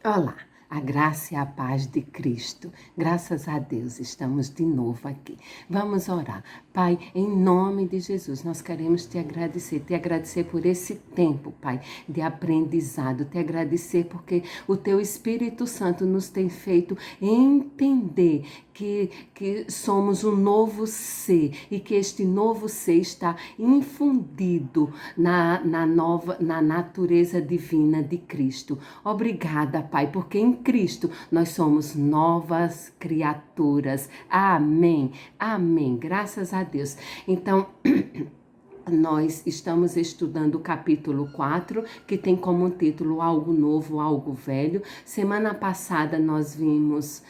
Olá, a graça e a paz de Cristo. Graças a Deus, estamos de novo aqui. Vamos orar. Pai, em nome de Jesus, nós queremos te agradecer por esse tempo, Pai, de aprendizado, te agradecer porque o teu Espírito Santo nos tem feito entender que somos um novo ser e que este novo ser está infundido na natureza divina de Cristo. Obrigada, Pai, porque em Cristo nós somos novas criaturas. Amém. Amém. Graças a Deus. Então, nós estamos estudando o capítulo 4, que tem como título Algo Novo, Algo Velho. Semana passada nós vimos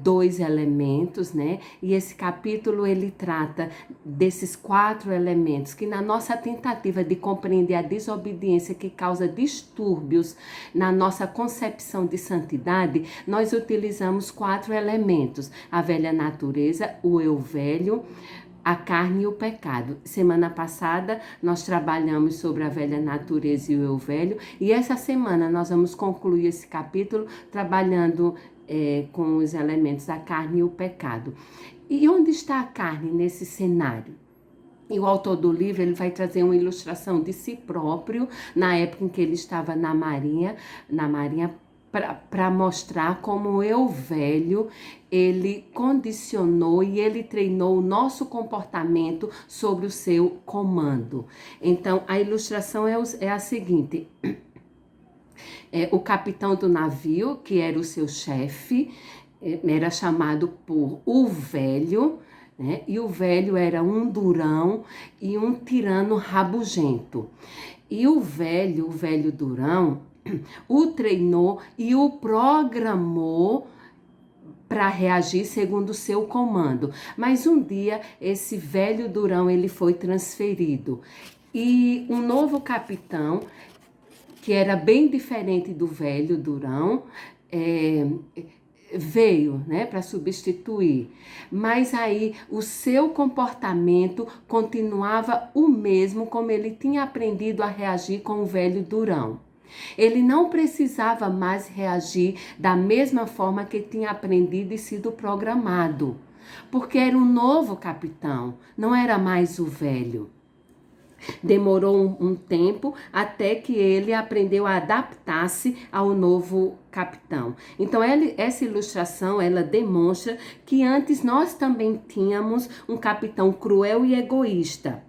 dois elementos, né? E esse capítulo ele trata desses 4 elementos que na nossa tentativa de compreender a desobediência que causa distúrbios na nossa concepção de santidade, nós utilizamos 4 elementos: a velha natureza, o eu velho, a carne e o pecado. Semana passada nós trabalhamos sobre a velha natureza e o eu velho, e essa semana nós vamos concluir esse capítulo trabalhando com os elementos da carne e o pecado. E onde está a carne nesse cenário? E o autor do livro ele vai trazer uma ilustração de si próprio na época em que ele estava na marinha para mostrar como o eu velho, ele condicionou e ele treinou o nosso comportamento sobre o seu comando. Então, a ilustração é a seguinte: o capitão do navio, que era o seu chefe, era chamado por o velho, né? E o velho era um durão e um tirano rabugento. E o velho durão, o treinou e o programou para reagir segundo o seu comando. Mas um dia esse velho durão ele foi transferido e um novo capitão, que era bem diferente do velho durão, veio, né, para substituir. Mas aí o seu comportamento continuava o mesmo, como ele tinha aprendido a reagir com o velho durão. Ele não precisava mais reagir da mesma forma que tinha aprendido e sido programado, porque era um novo capitão, não era mais o velho. Demorou um tempo até que ele aprendeu a adaptar-se ao novo capitão. Então, essa ilustração, ela demonstra que antes nós também tínhamos um capitão cruel e egoísta.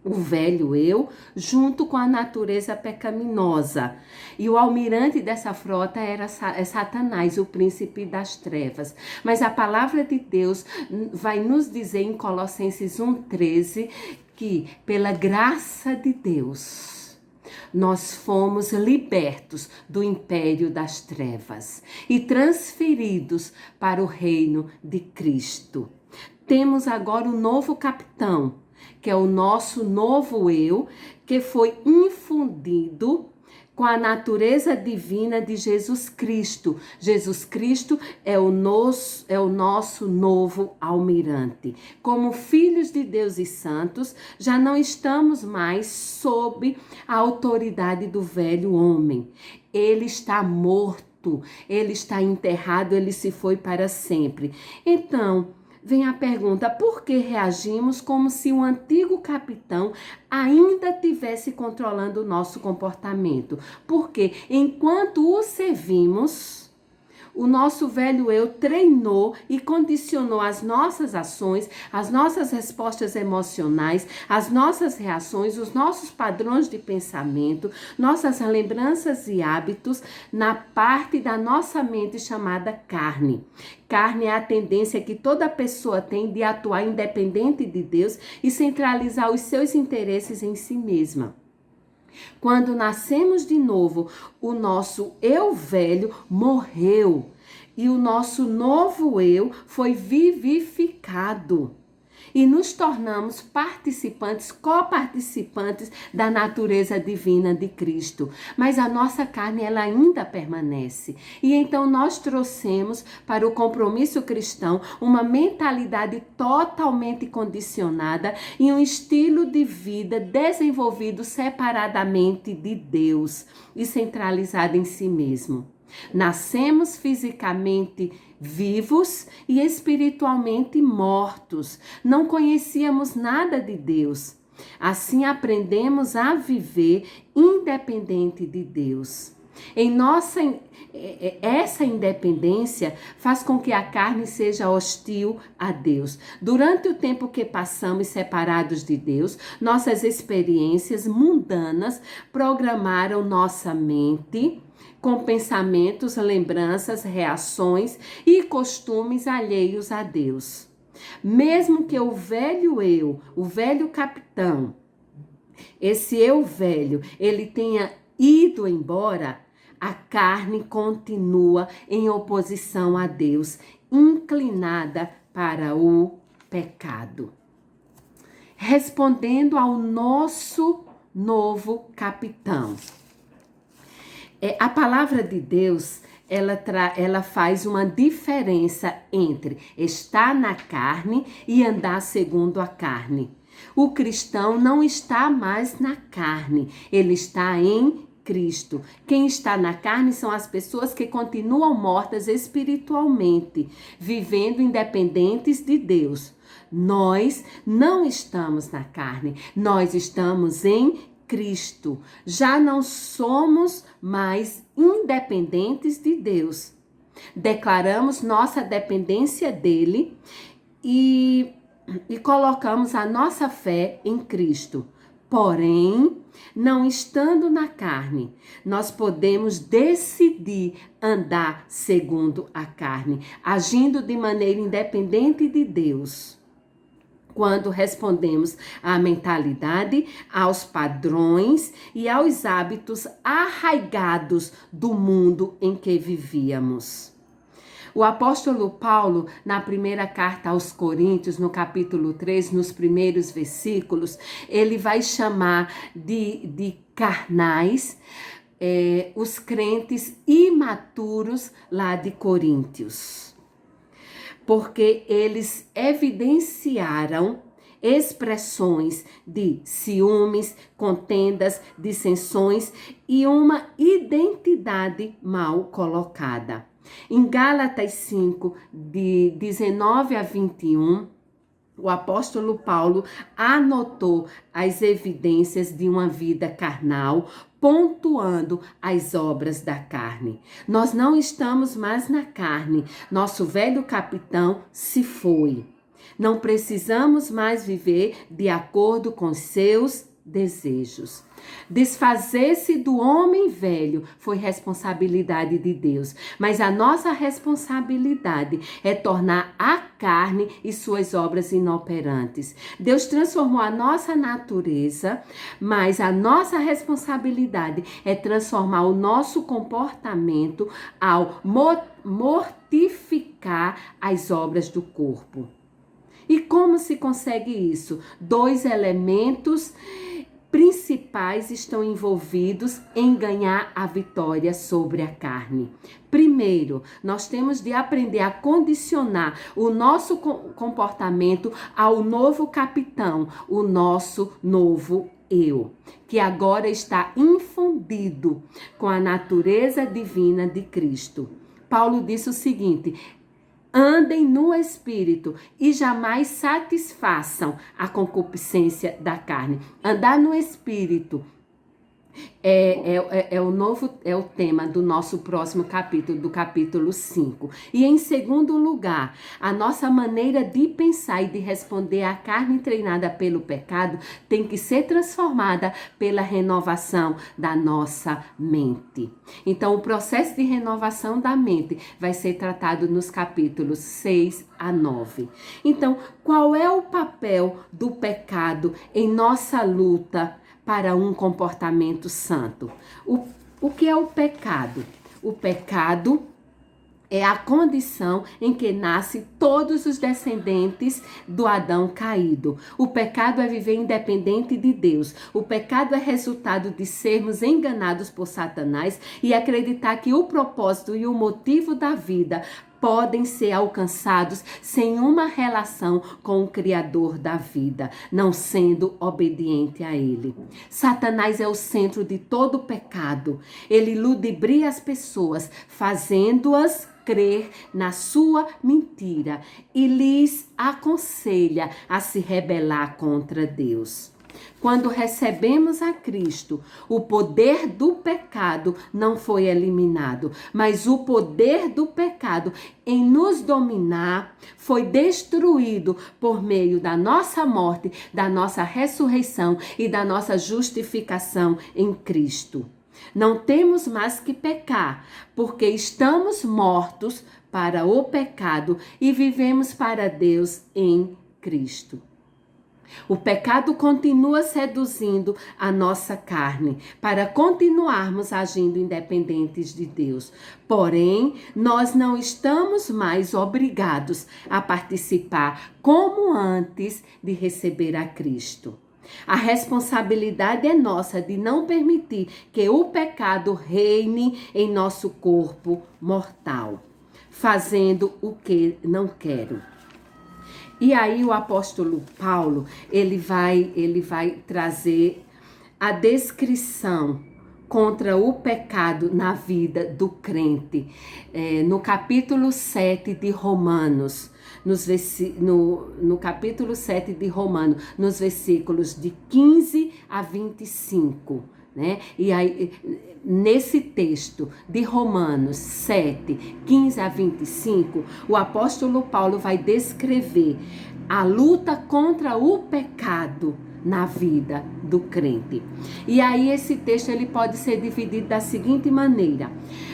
O velho eu, junto com a natureza pecaminosa. E o almirante dessa frota era Satanás, o príncipe das trevas. Mas a palavra de Deus vai nos dizer em Colossenses 1,13 que, pela graça de Deus, nós fomos libertos do império das trevas e transferidos para o reino de Cristo. Temos agora um novo capitão, que é o nosso novo eu, que foi infundido com a natureza divina de Jesus Cristo. Jesus Cristo é o nosso novo almirante. Como filhos de Deus e santos, já não estamos mais sob a autoridade do velho homem. Ele está morto, ele está enterrado, ele se foi para sempre. Então, vem a pergunta: por que reagimos como se o antigo capitão ainda estivesse controlando o nosso comportamento? Porque enquanto o servimos, o nosso velho eu treinou e condicionou as nossas ações, as nossas respostas emocionais, as nossas reações, os nossos padrões de pensamento, nossas lembranças e hábitos na parte da nossa mente chamada carne. Carne é a tendência que toda pessoa tem de atuar independente de Deus e centralizar os seus interesses em si mesma. Quando nascemos de novo, o nosso eu velho morreu e o nosso novo eu foi vivificado. e nos tornamos participantes, coparticipantes da natureza divina de Cristo. Mas a nossa carne, ela ainda permanece. E então nós trouxemos para o compromisso cristão uma mentalidade totalmente condicionada e um estilo de vida desenvolvido separadamente de Deus e centralizado em si mesmo. Nascemos fisicamente vivos e espiritualmente mortos. Não conhecíamos nada de Deus. Assim aprendemos a viver independente de Deus. Essa independência faz com que a carne seja hostil a Deus. Durante o tempo que passamos separados de Deus, nossas experiências mundanas programaram nossa mente com pensamentos, lembranças, reações e costumes alheios a Deus. Mesmo que o velho capitão, esse eu velho, ele tenha ido embora, a carne continua em oposição a Deus, inclinada para o pecado. Respondendo ao nosso novo capitão. A palavra de Deus, ela faz uma diferença entre estar na carne e andar segundo a carne. O cristão não está mais na carne, ele está em Cristo. Quem está na carne são as pessoas que continuam mortas espiritualmente, vivendo independentes de Deus. Nós não estamos na carne, nós estamos em Cristo. Já não somos mais independentes de Deus. Declaramos nossa dependência dele e colocamos a nossa fé em Cristo. Porém, não estando na carne, nós podemos decidir andar segundo a carne, agindo de maneira independente de Deus. Quando respondemos à mentalidade, aos padrões e aos hábitos arraigados do mundo em que vivíamos. O apóstolo Paulo, na primeira carta aos Coríntios, no capítulo 3, nos primeiros versículos, ele vai chamar de carnais os crentes imaturos lá de Coríntios. Porque eles evidenciaram expressões de ciúmes, contendas, dissensões e uma identidade mal colocada. Em Gálatas 5, de 19 a 21, o apóstolo Paulo anotou as evidências de uma vida carnal, pontuando as obras da carne. Nós não estamos mais na carne, nosso velho capitão se foi. Não precisamos mais viver de acordo com seus desejos. Desfazer-se do homem velho foi responsabilidade de Deus, mas a nossa responsabilidade é tornar a carne e suas obras inoperantes. Deus transformou a nossa natureza, mas a nossa responsabilidade é transformar o nosso comportamento ao mortificar as obras do corpo. E como se consegue isso? 2 elementos principais estão envolvidos em ganhar a vitória sobre a carne. Primeiro, nós temos de aprender a condicionar o nosso comportamento ao novo capitão, o nosso novo eu, que agora está infundido com a natureza divina de Cristo. Paulo disse o seguinte: andem no Espírito e jamais satisfaçam a concupiscência da carne. Andar no Espírito é o tema do nosso próximo capítulo, do capítulo 5. E em segundo lugar, a nossa maneira de pensar e de responder à carne treinada pelo pecado tem que ser transformada pela renovação da nossa mente. Então, o processo de renovação da mente vai ser tratado nos capítulos 6 a 9. Então, qual é o papel do pecado em nossa luta para um comportamento santo? O que é o pecado? O pecado É a condição em que nascem todos os descendentes do Adão caído. O pecado é viver independente de Deus. O pecado é resultado de sermos enganados por Satanás e acreditar que o propósito e o motivo da vida podem ser alcançados sem uma relação com o Criador da vida, não sendo obediente a Ele. Satanás é o centro de todo pecado. Ele ludibria as pessoas, fazendo-as crer na sua mentira e lhes aconselha a se rebelar contra Deus. Quando recebemos a Cristo, o poder do pecado não foi eliminado, mas o poder do pecado em nos dominar foi destruído por meio da nossa morte, da nossa ressurreição e da nossa justificação em Cristo. Não temos mais que pecar, porque estamos mortos para o pecado e vivemos para Deus em Cristo. O pecado continua seduzindo a nossa carne para continuarmos agindo independentes de Deus. Porém, nós não estamos mais obrigados a participar como antes de receber a Cristo. A responsabilidade é nossa de não permitir que o pecado reine em nosso corpo mortal, fazendo o que não quero. E aí o apóstolo Paulo, ele vai trazer a descrição contra o pecado na vida do crente, no capítulo 7 de Romanos, no capítulo 7 de Romanos, nos versículos de 15 a 25. Né? E aí, nesse texto de Romanos 7, 15 a 25, o apóstolo Paulo vai descrever a luta contra o pecado na vida do crente. E aí esse texto ele pode ser dividido da seguinte maneira.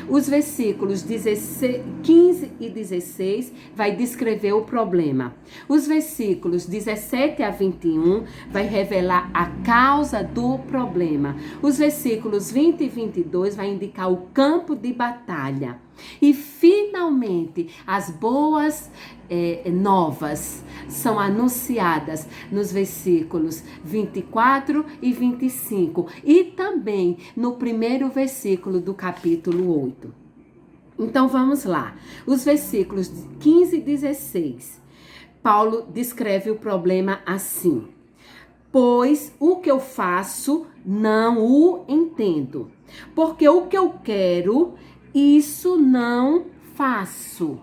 Os versículos 15 e 16 vai descrever o problema. Os versículos 17 a 21 vai revelar a causa do problema. Os versículos 20 e 22 vai indicar o campo de batalha. E finalmente as boas novas são anunciadas nos versículos 24 e 25 e também no primeiro versículo do capítulo 8. Então vamos lá, os versículos 15 e 16, Paulo descreve o problema assim: pois o que eu faço não o entendo, porque o que eu quero, isso não faço.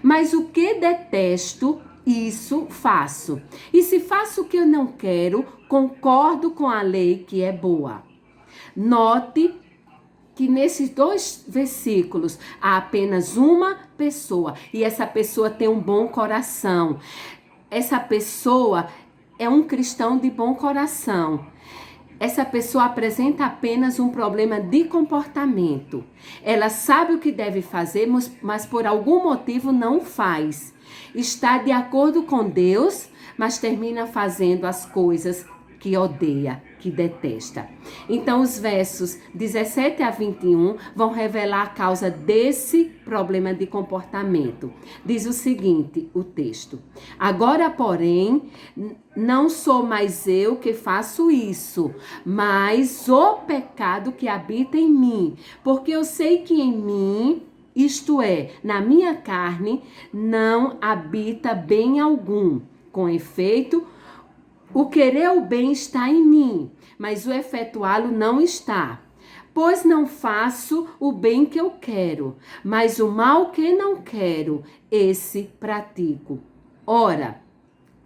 Mas o que detesto, isso faço. E se faço o que eu não quero, concordo com a lei que é boa. Note que nesses dois versículos há apenas uma pessoa. E essa pessoa tem um bom coração. Essa pessoa é um cristão de bom coração. Essa pessoa apresenta apenas um problema de comportamento. Ela sabe o que deve fazer, mas por algum motivo não faz. Está de acordo com Deus, mas termina fazendo as coisas que odeia, que detesta. Então, os versos 17 a 21 vão revelar a causa desse problema de comportamento. Diz o seguinte, o texto: agora, porém, não sou mais eu que faço isso, mas o pecado que habita em mim. Porque eu sei que em mim, isto é, na minha carne, não habita bem algum. Com efeito, o querer o bem está em mim, mas o efetuá-lo não está. Pois não faço o bem que eu quero, mas o mal que não quero, esse pratico. Ora,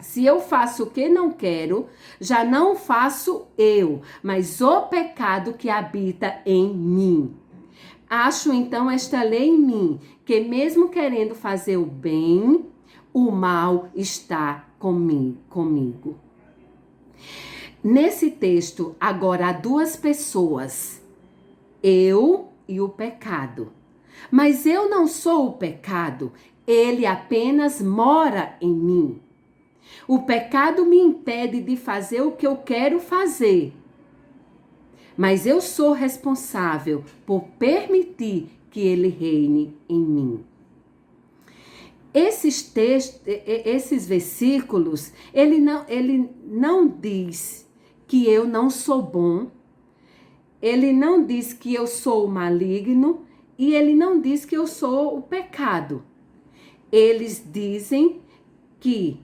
se eu faço o que não quero, já não faço eu, mas o pecado que habita em mim. Acho então esta lei em mim, que mesmo querendo fazer o bem, o mal está comigo. Nesse texto, agora há duas pessoas, eu e o pecado. Mas eu não sou o pecado, ele apenas mora em mim. O pecado me impede de fazer o que eu quero fazer. Mas eu sou responsável por permitir que ele reine em mim. Esses versículos, ele não diz que eu não sou bom, ele não diz que eu sou maligno e ele não diz que eu sou o pecado. Eles dizem que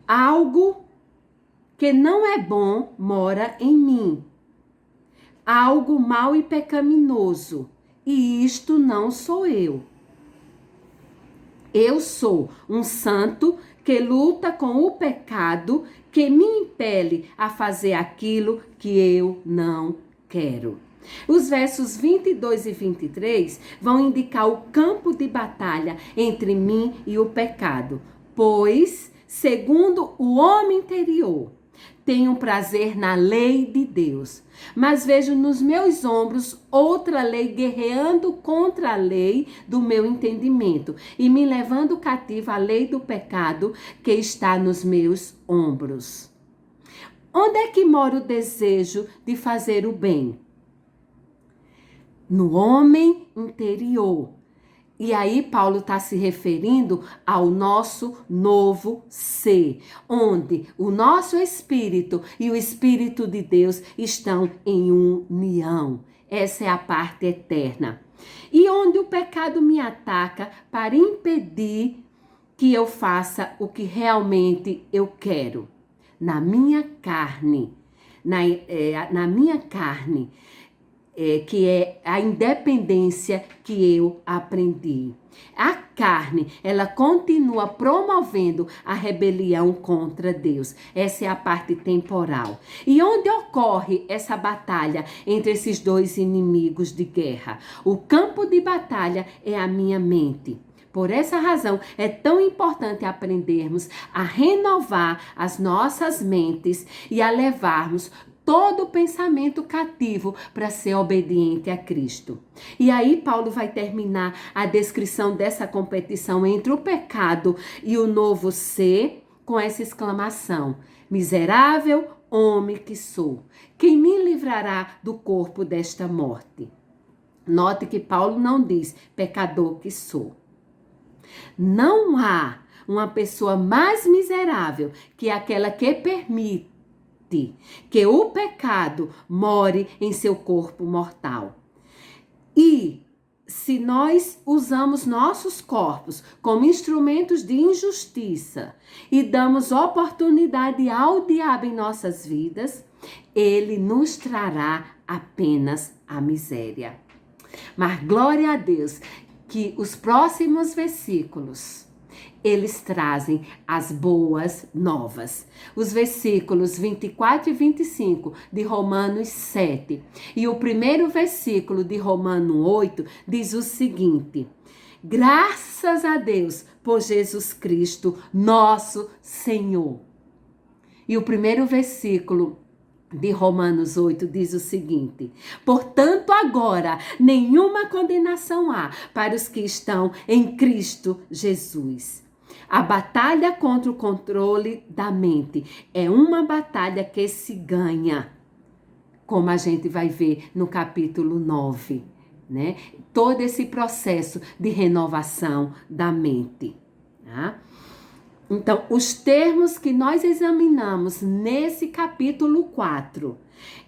algo que não é bom mora em mim. Algo mau e pecaminoso. E isto não sou eu. Eu sou um santo que luta com o pecado que me impele a fazer aquilo que eu não quero. Os versos 22 e 23 vão indicar o campo de batalha entre mim e o pecado. Pois, segundo o homem interior, tenho prazer na lei de Deus, mas vejo nos meus ombros outra lei guerreando contra a lei do meu entendimento e me levando cativo à lei do pecado que está nos meus ombros. Onde é que mora o desejo de fazer o bem? No homem interior. E aí Paulo está se referindo ao nosso novo ser, onde o nosso espírito e o espírito de Deus estão em união. Essa é a parte eterna. E onde o pecado me ataca para impedir que eu faça o que realmente eu quero. Na minha carne, na minha carne, que é a independência que eu aprendi. A carne, ela continua promovendo a rebelião contra Deus. Essa é a parte temporal. E onde ocorre essa batalha entre esses dois inimigos de guerra? O campo de batalha é a minha mente. Por essa razão, é tão importante aprendermos a renovar as nossas mentes e a levarmos todo pensamento cativo para ser obediente a Cristo. E aí Paulo vai terminar a descrição dessa competição entre o pecado e o novo ser com essa exclamação: miserável homem que sou, quem me livrará do corpo desta morte? Note que Paulo não diz pecador que sou. Não há uma pessoa mais miserável que aquela que permite que o pecado more em seu corpo mortal. E se nós usamos nossos corpos como instrumentos de injustiça e damos oportunidade ao diabo em nossas vidas, ele nos trará apenas a miséria. Mas glória a Deus que os próximos versículos eles trazem as boas novas. Os versículos 24 e 25 de Romanos 7 e o primeiro versículo de Romanos 8 diz o seguinte: graças a Deus por Jesus Cristo, nosso Senhor. E o primeiro versículo de Romanos 8 diz o seguinte: portanto, agora nenhuma condenação há para os que estão em Cristo Jesus. A batalha contra o controle da mente é uma batalha que se ganha, como a gente vai ver no capítulo 9, né? Todo esse processo de renovação da mente, tá? Então, os termos que nós examinamos nesse capítulo 4,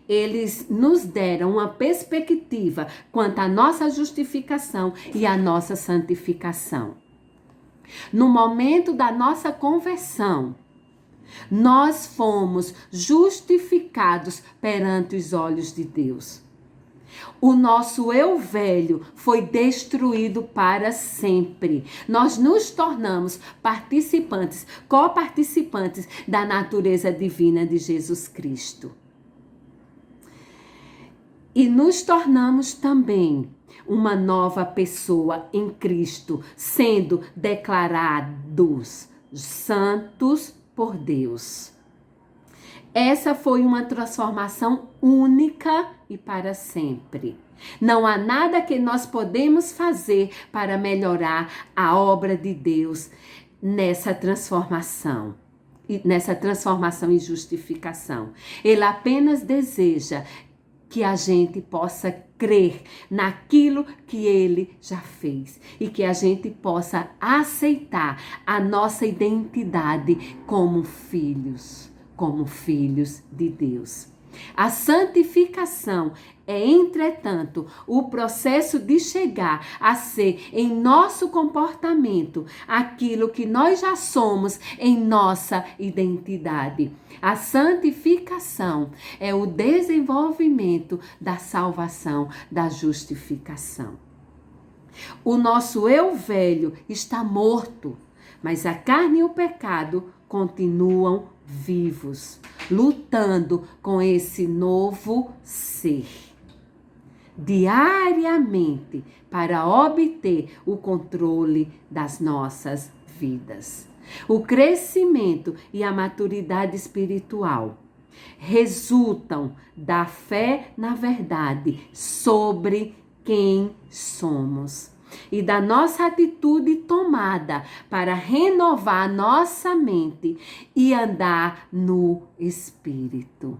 eles nos deram uma perspectiva quanto à nossa justificação e à nossa santificação. No momento da nossa conversão, nós fomos justificados perante os olhos de Deus. O nosso eu velho foi destruído para sempre. Nós nos tornamos participantes, coparticipantes da natureza divina de Jesus Cristo. E nos tornamos também uma nova pessoa em Cristo, sendo declarados santos por Deus. Essa foi uma transformação única e para sempre. Não há nada que nós podemos fazer para melhorar a obra de Deus nessa transformação e justificação. Ele apenas deseja que a gente possa crer naquilo que Ele já fez e que a gente possa aceitar a nossa identidade como filhos de Deus. A santificação é, entretanto, o processo de chegar a ser em nosso comportamento aquilo que nós já somos em nossa identidade. A santificação é o desenvolvimento da salvação, da justificação. O nosso eu velho está morto, mas a carne e o pecado continuam vivos, lutando com esse novo ser. Diariamente, para obter o controle das nossas vidas. O crescimento e a maturidade espiritual resultam da fé na verdade sobre quem somos e da nossa atitude tomada para renovar nossa mente e andar no Espírito.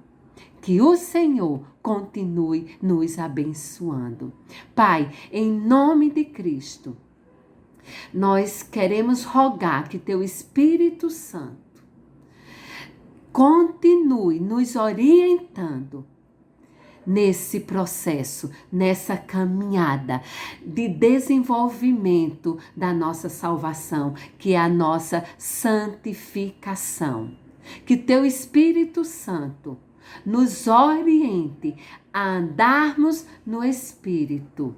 Que o Senhor continue nos abençoando. Pai, em nome de Cristo, nós queremos rogar que Teu Espírito Santo continue nos orientando nesse processo, nessa caminhada de desenvolvimento da nossa salvação, que é a nossa santificação. Que Teu Espírito Santo nos oriente a andarmos no Espírito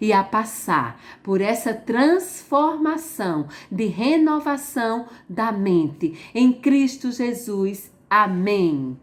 e a passar por essa transformação de renovação da mente em Cristo Jesus. Amém.